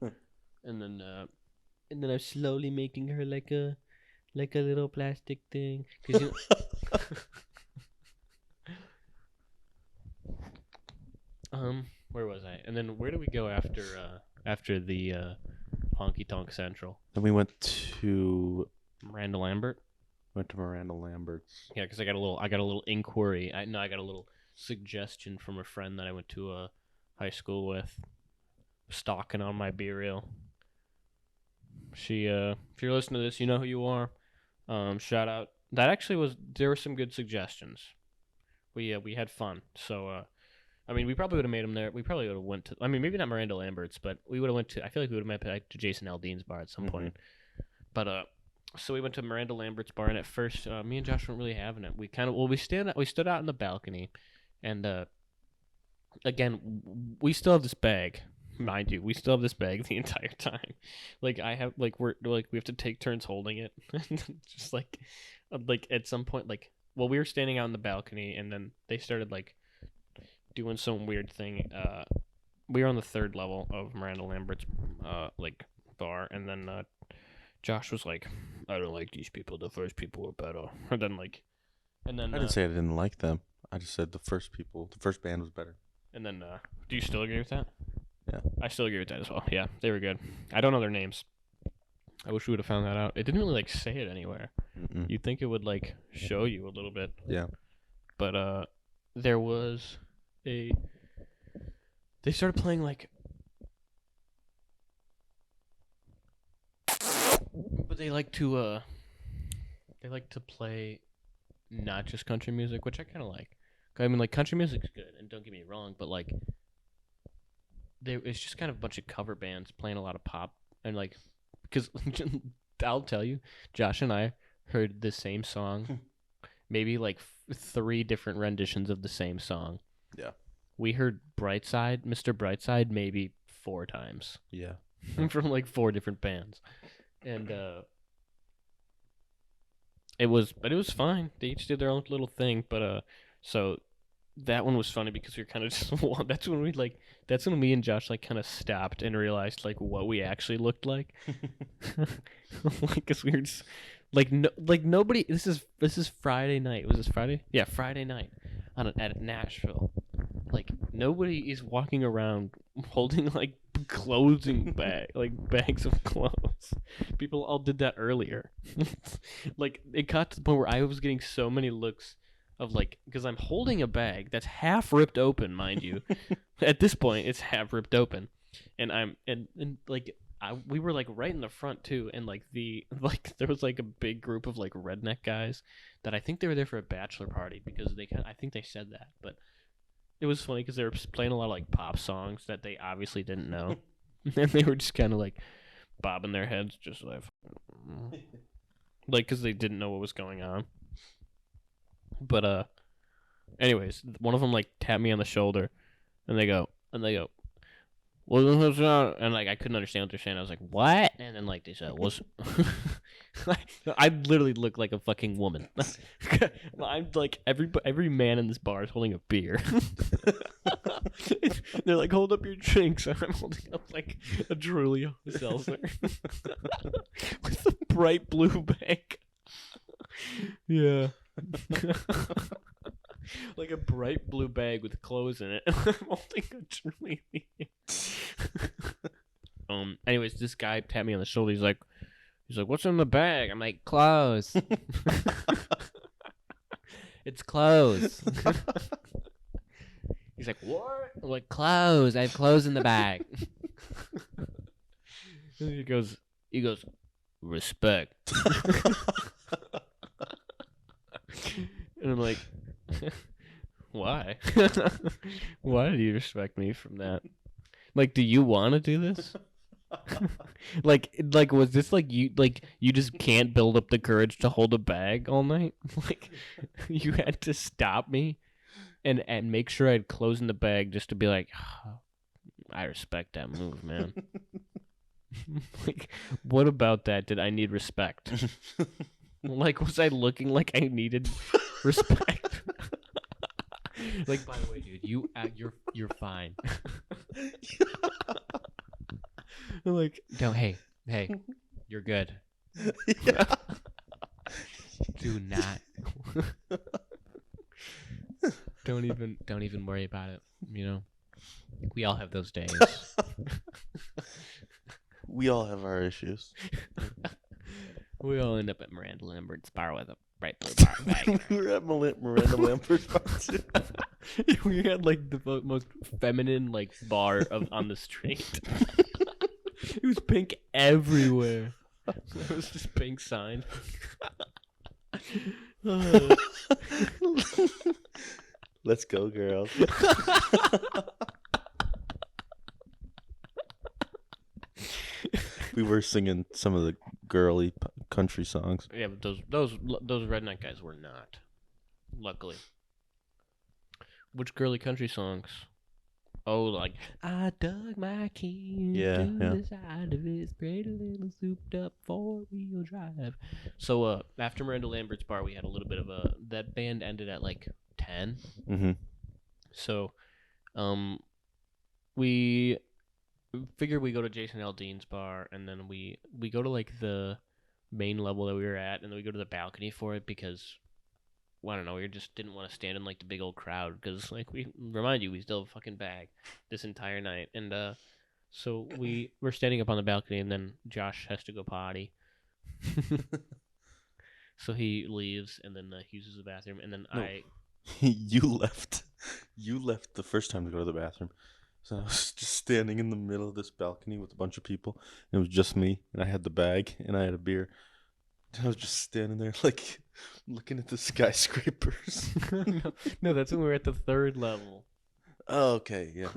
And then I'm slowly making her like a little plastic thing. 'Cause where was I? And then where do we go after the Honky Tonk Central? Then we went to Miranda Lambert. Miranda Lambert's. Yeah, because I got a little inquiry. I got a little suggestion from a friend that I went to high school with, stalking on my B reel. She, if you're listening to this, you know who you are. Shout out. There were some good suggestions. We had fun. So, I mean, we probably would have made them there. We probably would have went to, I mean, maybe not Miranda Lambert's, but we would have went to, I feel like we would have met back to Jason Aldean's bar at some point. But, so we went to Miranda Lambert's bar, and at first, me and Josh weren't really having it. We stood out in the balcony, and, again, we still have this bag, mind you. We still have this bag the entire time. Like, we have to take turns holding it. Just like at some point, we were standing out in the balcony, and then they started, doing some weird thing. We were on the 3rd level of Miranda Lambert's, bar, and then, Josh was like, I don't like these people. The first people were better. And then, I didn't say I didn't like them. I just said the first band was better. And then, do you still agree with that? Yeah. I still agree with that as well. Yeah, they were good. I don't know their names. I wish we would have found that out. It didn't really, say it anywhere. Mm-mm. You'd think it would like show you a little bit, Yeah. but there was a. They started playing like. But they like to play not just country music, which I kind of like. I mean, like country music's good, and don't get me wrong, but like it's just kind of a bunch of cover bands playing a lot of pop, and like because I'll tell you, Josh and I heard the same song, maybe like 3 different renditions of the same song. Yeah. We heard Brightside, Mr. Brightside, maybe 4 times. Yeah. From like 4 different bands. And it was fine. They each did their own little thing, but so that one was funny because we were kind of just that's when me and Josh like kind of stopped and realized like what we actually looked like. Like cuz we were just like nobody this is Friday night. Was this Friday? Yeah, Friday night at Nashville. Like nobody is walking around holding like bags of clothes. People all did that earlier. Like it got to the point where I was getting so many looks of like because I'm holding a bag that's half ripped open, mind you. At this point, it's half ripped open, and we were like right in the front too, and like there was like a big group of like redneck guys that I think they were there for a bachelor party because I think they said that, but it was funny because they were playing a lot of like pop songs that they obviously didn't know, and they were just kind of like bobbing their heads, just like because they didn't know what was going on. But anyways, one of them like tapped me on the shoulder, and they go, well, and like I couldn't understand what they're saying. I was like, what? And then like they said, was I literally look like a fucking woman. I'm like every man in this bar is holding a beer. They're like, hold up your drinks, and I'm holding up like a Trulio seltzer with a bright blue bag. Yeah. Like a bright blue bag with clothes in it. I'm holding a Trulio. Anyways, this guy tapped me on the shoulder. He's like, what's in the bag? I'm like, clothes. It's clothes. He's like, what? I'm like, clothes. I have clothes in the bag. And he goes, respect. And I'm like, why? Why do you respect me from that? Like, do you want to do this? like was this like you just can't build up the courage to hold a bag all night? Like you had to stop me and make sure I had clothes in the bag just to be like, oh, I respect that move, man. Like, what about that did I need respect? Like, was I looking like I needed respect? Like, by the way, dude, you're fine. Like, no, hey, you're good. Yeah. Do not. Don't even worry about it. You know, we all have those days. We all have our issues. We all end up at Miranda Lambert's bar with a bright blue bar bag. We were at Miranda Lambert's bar too. We had like the most feminine like bar on the street. It was pink everywhere. It was just pink sign. Let's go, girls. We were singing some of the girly country songs. Yeah, but those redneck guys were not. Luckily. Which girly country songs? Oh, like I dug my keys to the side of his pretty little souped up 4-wheel drive. So after Miranda Lambert's bar, we had a little bit of that band ended at like 10. Mm-hmm. So, we figured we go to Jason Aldean's bar, and then we go to like the main level that we were at, and then we go to the balcony for it because, well, I don't know, we just didn't want to stand in like the big old crowd because, like, we still have a fucking bag this entire night, and so we're standing up on the balcony, and then Josh has to go potty. So he leaves, and then he uses the bathroom, and then No. I. You left. You left the first time to go to the bathroom. So I was just standing in the middle of this balcony with a bunch of people. And it was just me, and I had the bag, and I had a beer. And I was just standing there, like, looking at the skyscrapers. No, that's when we were at the third level. Oh, okay, yeah.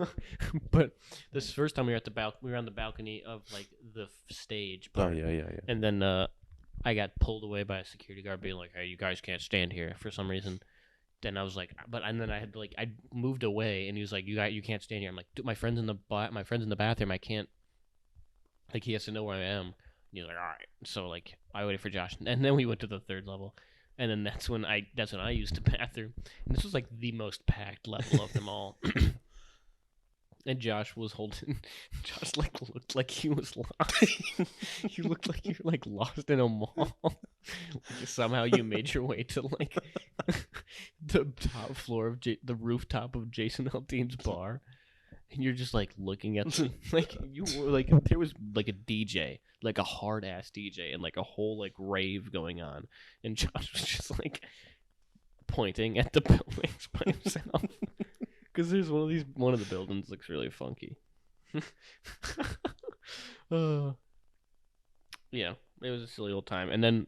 But this first time we were at we were on the balcony of like the stage. Oh, Part. yeah. And then I got pulled away by a security guard, being like, "Hey, you guys can't stand here for some reason." Then I was like, and then I had to, like, I moved away, and he was like, you can't stand here." I'm like, "Dude, my friend's in the bathroom. I can't." Like, he has to know where I am. And he's like, "All right." So like, I waited for Josh, and then we went to the third level, and then that's when I used the bathroom, and this was like the most packed level of them all. And Josh was holding. Josh like looked like he was lost. You looked like you were like lost in a mall. Like, somehow you made your way to like the top floor of the rooftop of Jason Aldean's bar, and you're just like looking at like you were like there was like a DJ, like a hard ass DJ, and like a whole like rave going on, and Josh was just like pointing at the buildings by himself. Because there's one of the buildings looks really funky. Yeah, it was a silly old time. And then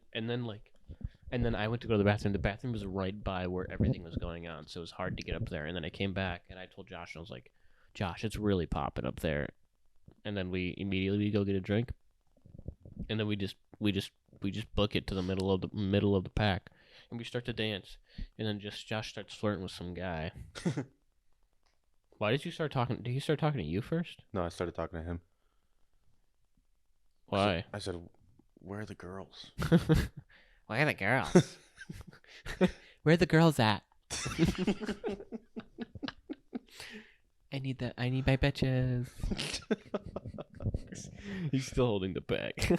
I went to go to the bathroom. The bathroom was right by where everything was going on, so it was hard to get up there. And then I came back, and I told Josh, and I was like, "Josh, it's really popping up there." And then we immediately go get a drink, and then we just book it to the middle of the pack, and we start to dance. And then Josh starts flirting with some guy. Why did you start talking? Did he start talking to you first? No, I started talking to him. Why? I said, "Where are the girls?" Where are the girls? Where are the girls at? I need my bitches. He's still holding the bag.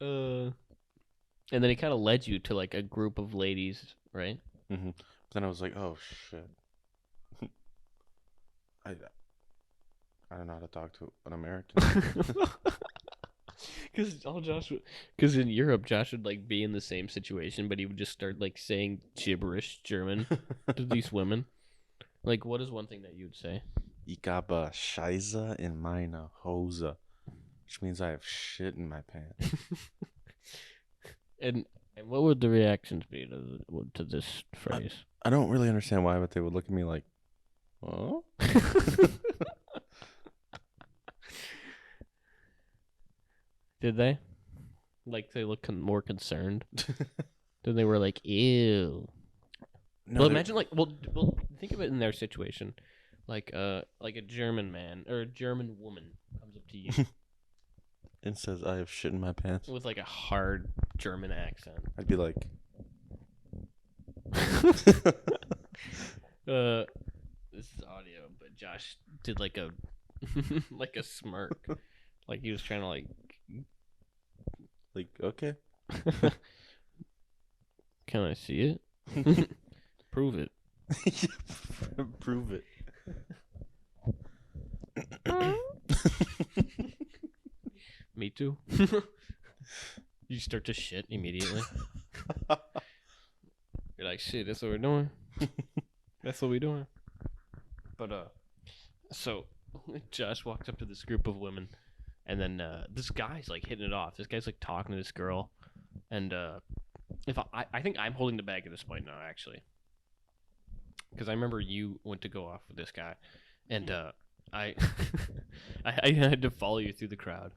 And then he kind of led you to like a group of ladies, right? Mm-hmm. But then I was like, "Oh shit." I don't know how to talk to an American. Because in Europe, Josh would like be in the same situation, but he would just start like saying gibberish German to these women. Like, what is one thing that you would say? Ich habe Scheiße in meine Hose, which means I have shit in my pants. And what would the reactions be to this phrase? I don't really understand why, but they would look at me like, "Oh." Did they? Like, they look more concerned? Then they were like, "Ew." No, Well, imagine like, well, think of it in their situation, like a German man or a German woman comes up to you and says, "I have shit in my pants." with like a hard German accent. I'd be like, This is audio, but Josh did like a like a smirk, like he was trying to like. Okay. Can I see it? Prove it. Prove it. Me too. You start to shit immediately. You're like, "Shit, that's what we're doing. That's what we're doing." But so Josh walks up to this group of women, and then this guy's like hitting it off. This guy's like talking to this girl, and if I think I'm holding the bag at this point now, actually, because I remember you went to go off with this guy, and I I had to follow you through the crowd.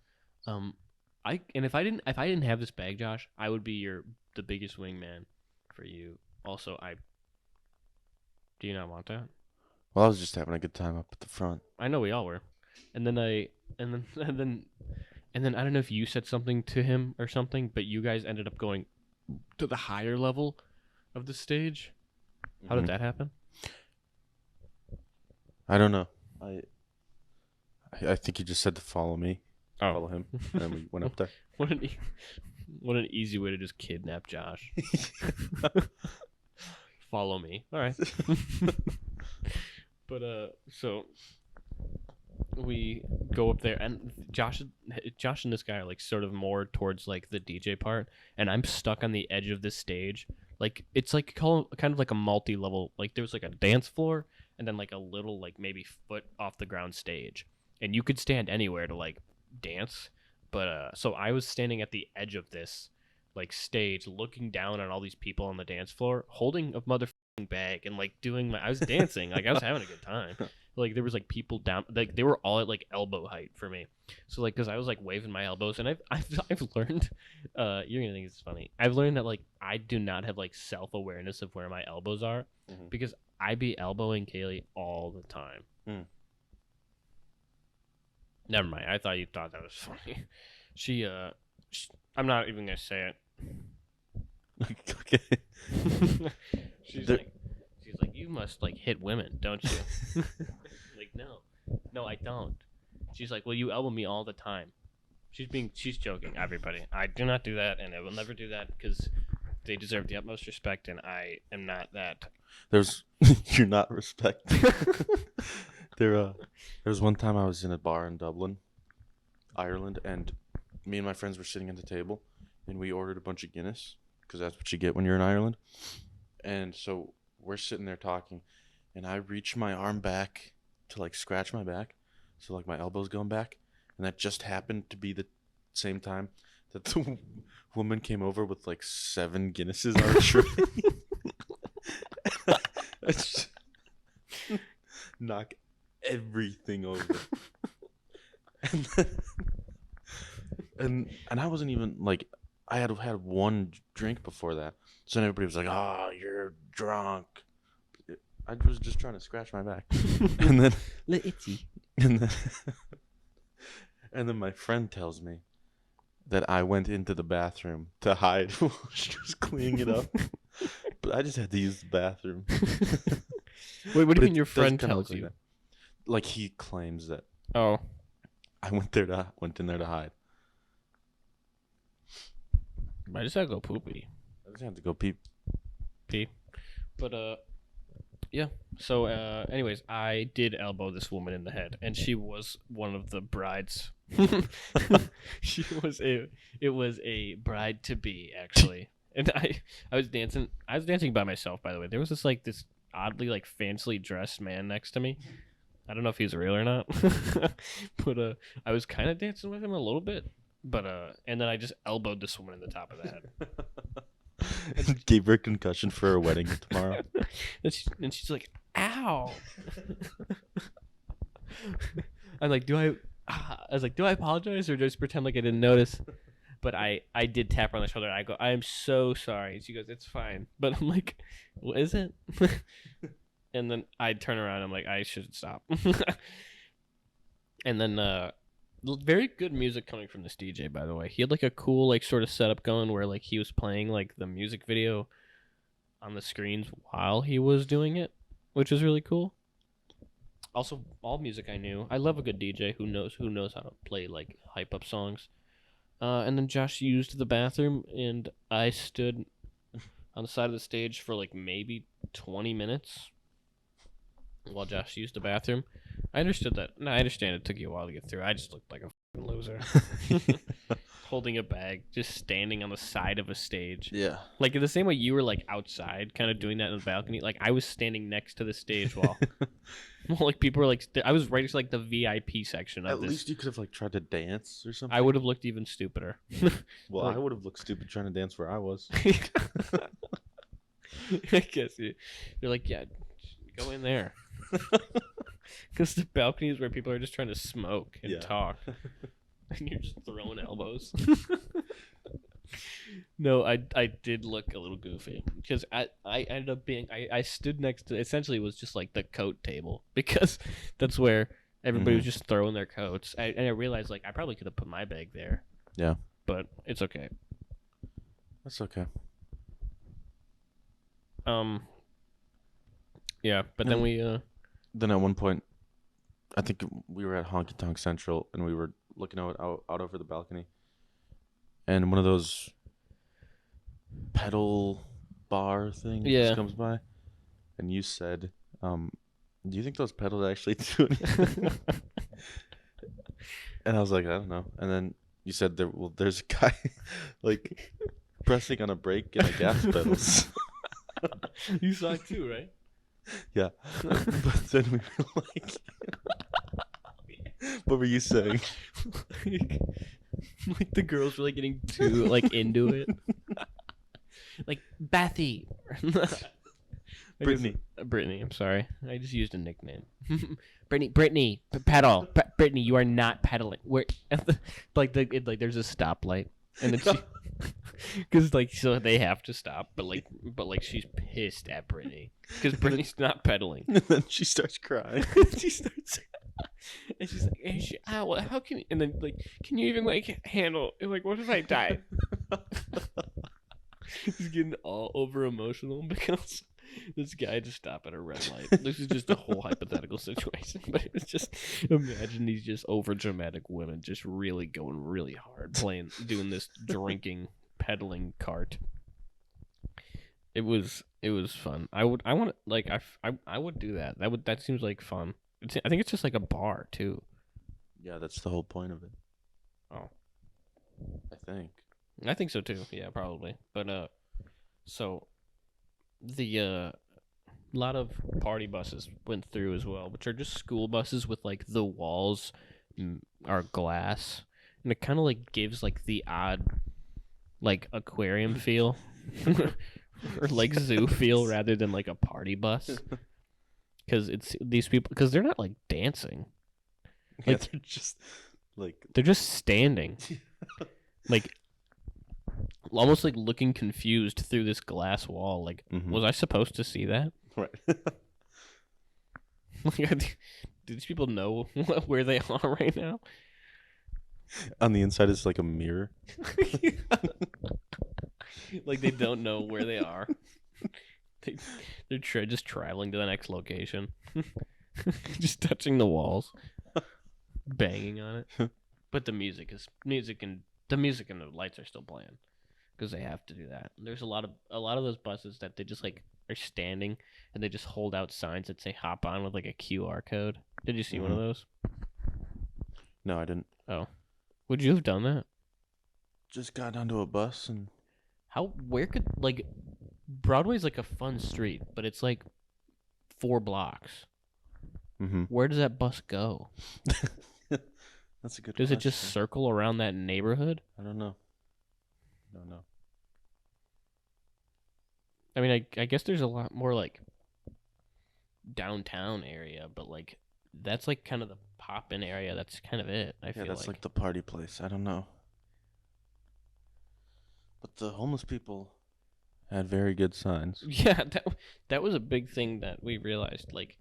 If I didn't have this bag, Josh, I would be the biggest wingman for you. Also, do you not want that? Well, I was just having a good time up at the front. I know we all were. And then I don't know if you said something to him or something, but you guys ended up going to the higher level of the stage. How did that happen? I don't know. I think he just said to follow me. Oh. Follow him. And then we went up there. What an easy way to just kidnap Josh. Follow me. All right. But so we go up there, and Josh and this guy are like sort of more towards like the DJ part, and I'm stuck on the edge of this stage. Like it's like kind of like a multi-level. Like there's like a dance floor, and then like a little like maybe foot off the ground stage, and you could stand anywhere to like dance. But so I was standing at the edge of this like stage, looking down on all these people on the dance floor, holding a motherfucking bag and like doing my. I was dancing, like I was having a good time. Like there was like people down, like they were all at like elbow height for me. So like, cause I was like waving my elbows, and I've learned, you're gonna think it's funny. I've learned that like I do not have like self awareness of where my elbows are, because I be elbowing Kaylee all the time. Never mind. I thought you thought that was funny. She I'm not even gonna say it. Okay. she's like, you must like hit women, don't you? Like, no, I don't. She's like, well, you elbow me all the time. She's joking. Everybody, I do not do that, and I will never do that because they deserve the utmost respect, and I am not that. You're not respected. There was one time I was in a bar in Dublin, Ireland, and me and my friends were sitting at the table, and we ordered a bunch of Guinness because that's what you get when you're in Ireland. And so we're sitting there talking, and I reach my arm back to like scratch my back, so like my elbow's going back, and that just happened to be the same time that the woman came over with like 7 Guinnesses on her tray. I just knock everything over. And I wasn't even like, I had had one drink before that, so then everybody was like, "Oh, you're drunk." I was just trying to scratch my back, and then itchy. and then my friend tells me that I went into the bathroom to hide while she was cleaning it up, but I just had to use the bathroom. Wait, what do But you it mean your does friend kinda tells look you? like that. Like he claims that Oh, I went in there to hide. I just had to go poopy. I just had to go peep. But yeah. So anyways, I did elbow this woman in the head, and she was one of the brides. It was a bride to be, actually. And I was dancing by myself, by the way. There was this oddly like fancily dressed man next to me. I don't know if he's real or not. But I was kind of dancing with him a little bit. But and then I just elbowed this woman in the top of the head. Gave her a concussion for her wedding tomorrow. And she's like, "Ow!" I'm like, I was like, do I apologize or just pretend like I didn't notice? But I did tap her on the shoulder. And I go, "I am so sorry." And she goes, "It's fine." But I'm like, "Well, is it?" And then I turn around. I'm like, I should stop. And then very good music coming from this DJ, by the way. He had like a cool like sort of setup going where like he was playing like the music video on the screens while he was doing it, which was really cool. Also, all music I knew. I love a good DJ who knows how to play like hype up songs. And then Josh used the bathroom, and I stood on the side of the stage for like maybe 20 minutes while Josh used the bathroom. I understood that. No, I understand it took you a while to get through. I just looked like a fucking loser. Holding a bag, just standing on the side of a stage. Yeah. Like in the same way you were like outside, kind of doing that in the balcony. Like I was standing next to the stage while like people were like, I was right next to like the VIP section of At this. least you could have like tried to dance or something. I would have looked even stupider. Well, like, I would have looked stupid trying to dance where I was. I guess you're like, yeah, go in there. Because the balcony is where people are just trying to smoke and talk. And you're just throwing elbows. No, I did look a little goofy. Because I ended up being... I stood next to... Essentially, it was just like the coat table. Because that's where everybody was just throwing their coats. And I realized, like, I probably could have put my bag there. Yeah. But it's okay. That's okay. Yeah, but then we... Then at one point, I think we were at Honky Tonk Central, and we were looking out over the balcony, and one of those pedal bar things comes by, and you said, "Do you think those pedals actually do anything?" And I was like, I don't know. And then you said there's a guy like pressing on a brake and a gas pedals. You saw it too, right? Yeah. But then we were like, what were you saying? Like the girls were like getting too like into it. Like Bethy. Brittany. Brittany, I'm sorry. I just used a nickname. Brittany, pedal. Brittany, you are not pedaling. Where, like there's a stoplight, and then she, because like so they have to stop, but she's pissed at Brittany because Brittany's not pedaling. And then she starts crying. She starts, and she's like, how can you, and then like, can you even like handle like what if I die? He's getting all over emotional because this guy just stopped at a red light. This is just a whole hypothetical situation, but it was just imagine these just over dramatic women just really going really hard doing this drinking pedaling cart. It was fun. I would do that. That seems like fun. I think it's just like a bar too. Yeah, that's the whole point of it. Oh, I think so too. Yeah, probably. But so the lot of party buses went through as well, which are just school buses with like the walls are glass, and it kind of like gives like the odd like aquarium feel or like zoo feel rather than like a party bus, because it's these people because they're not like dancing, like they're just standing, like almost like looking confused through this glass wall. Like, was I supposed to see that? Right. Do these people know where they are right now? On the inside is like a mirror. Like they don't know where they are. They're just traveling to the next location. Just touching the walls, banging on it. But the music and the lights are still playing because they have to do that. There's a lot of those buses that they just like are standing and they just hold out signs that say hop on with like a QR code. Did you see one of those? No, I didn't. Oh. Would you have done that? Just got onto a bus and where could like Broadway's like a fun street, but it's like 4 blocks. Where does that bus go? That's a good Does question. it just circle around that neighborhood? I don't know. I mean, I guess there's a lot more like downtown area, but like that's like kind of the pop-in area. That's kind of it. I feel that's like the party place. I don't know. But the homeless people had very good signs. Yeah, that was a big thing that we realized. Like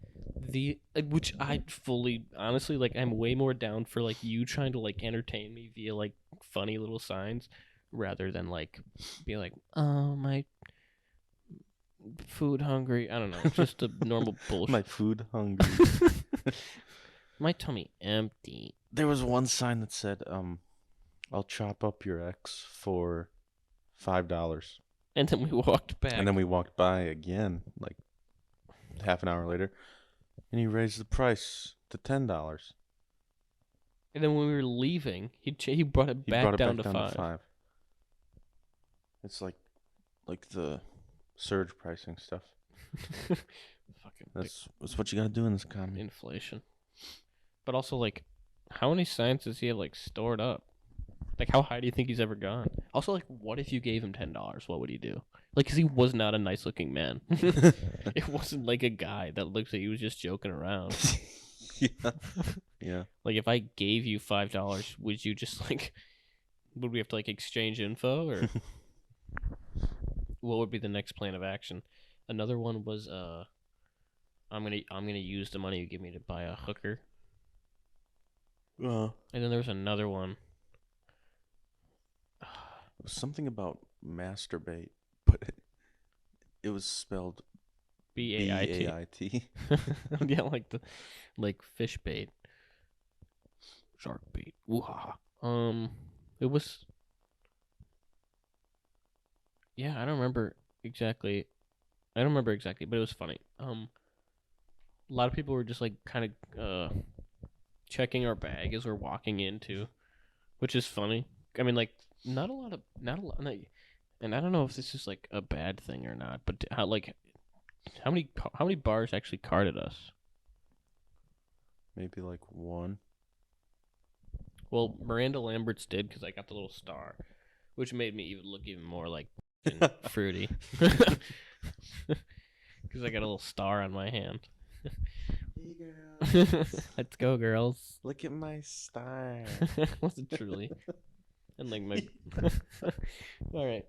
which I fully, honestly, like I'm way more down for like you trying to like entertain me via like funny little signs, rather than like be like, oh my. Food hungry. I don't know. Just a normal bullshit. My food hungry. My tummy empty. There was one sign that said, I'll chop up your ex for $5. And then we walked back. And then we walked by again, like half an hour later, and he raised the price to $10. And then when we were leaving, he brought it back down to 5. It's like the surge pricing stuff. Fucking that's what you gotta do in this economy. Inflation. But also, like, how many signs does he have like stored up? Like, how high do you think he's ever gone? Also, like, what if you gave him $10? What would he do? Like, because he was not a nice looking man. It wasn't like a guy that looks like he was just joking around. Yeah. Like, if I gave you $5, would you just like? Would we have to like exchange info or? What would be the next plan of action? Another one was I'm gonna use the money you give me to buy a hooker. And then there was another one. It was something about masturbate, but it was spelled B-A-I-T. Yeah, like fish bait, shark bait. Ooh-ha. It was. Yeah, I don't remember exactly, but it was funny. A lot of people were just like kind of checking our bag as we're walking into, which is funny. I mean, like, not a lot. And I don't know if this is like a bad thing or not, but how many bars actually carded us? Maybe like one. Well, Miranda Lambert's did because I got the little star, which made me look even more like fruity. Because I got a little star on my hand. Hey girls, Let's go, girls. look at my star. Was it truly? And like my. All right.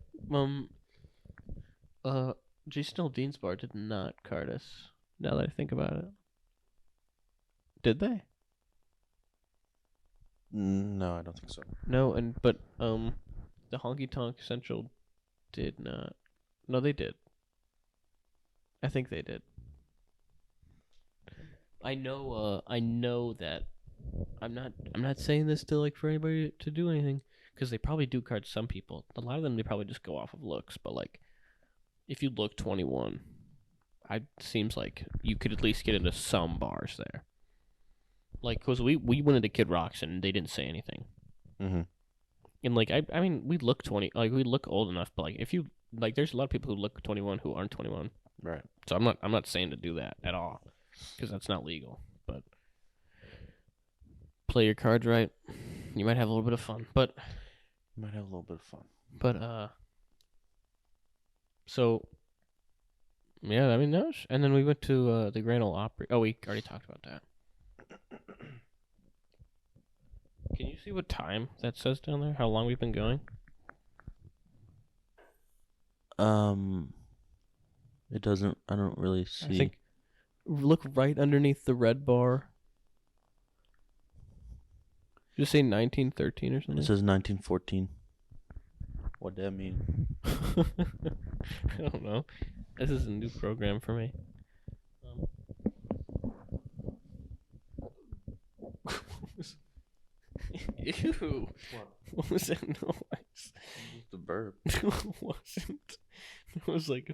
Jason Aldean's bar did not card us. Now that I think about it, did they? No, I don't think so. No, but the Honky Tonk Central did not. No, they did. I think they did. I know that I'm not saying this to like for anybody to do anything because they probably do card some people. A lot of them they probably just go off of looks, but like if you look 21, it seems like you could at least get into some bars there. Like, cause we went into Kid Rock's and they didn't say anything. Mm-hmm. And like I mean we look 20, like we look old enough, but like if you like, there's a lot of people who look 21 who aren't 21. Right. So I'm not saying to do that at all, because that's not legal. But play your cards right. You might have a little bit of fun, but You might have a little bit of fun. but so yeah, I mean that was, and then we went to the Grand Ole Opry. Oh, we already talked about that. Can you see what time that says down there? How long we've been going? It doesn't. I don't really see. I think look right underneath the red bar. Just say 1913 or something. It says 1914. What does that mean? I don't know. This is a new program for me. Ew. What was that noise? The burp. It wasn't. It was like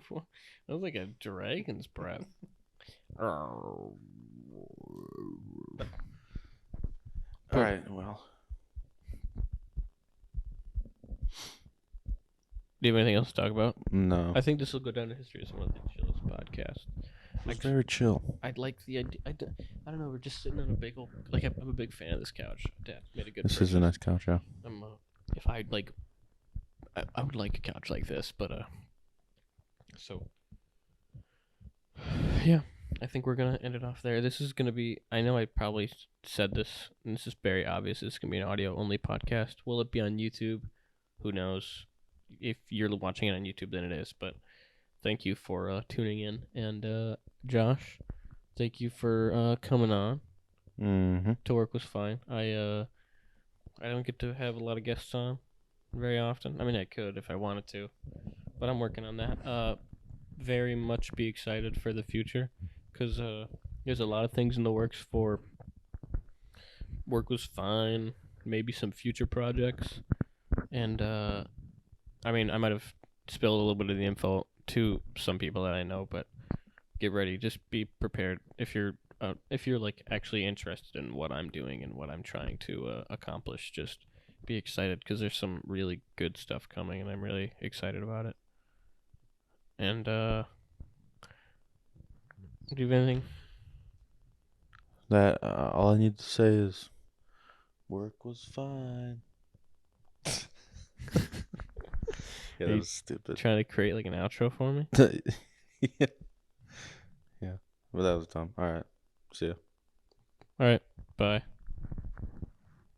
a dragon's breath. All right. Well. Do you have anything else to talk about? No. I think this will go down in history as one of the chillest podcasts. It's very chill. I'd like the idea. I don't know. We're just sitting on a big old. Like I'm a big fan of this couch. Dad made a good. This purchase. is a nice couch, yeah. If I'd like, I would like a couch like this, but so yeah, I think we're gonna end it off there. This is gonna be. I know I probably said this, and this is very obvious. This is gonna be an audio only podcast. Will it be on YouTube? Who knows? If you're watching it on YouTube, then it is. But thank you for tuning in, and Josh, thank you for coming on. Mm-hmm. To work was fine. I don't get to have a lot of guests on very often. I mean, I could if I wanted to, but I'm working on that. Very much be excited for the future, because there's a lot of things in the works for work was fine. Maybe some future projects, and I mean, I might have spilled a little bit of the info to some people that I know, but get ready. Just be prepared if you're like actually interested in what I'm doing and what I'm trying to accomplish. Just be excited, because there's some really good stuff coming, and I'm really excited about it. And do you have anything? That all I need to say is, work was fine. Yeah, that was stupid. Trying to create like an outro for me? Yeah. Yeah. But that was dumb. All right. See ya. All right. Bye.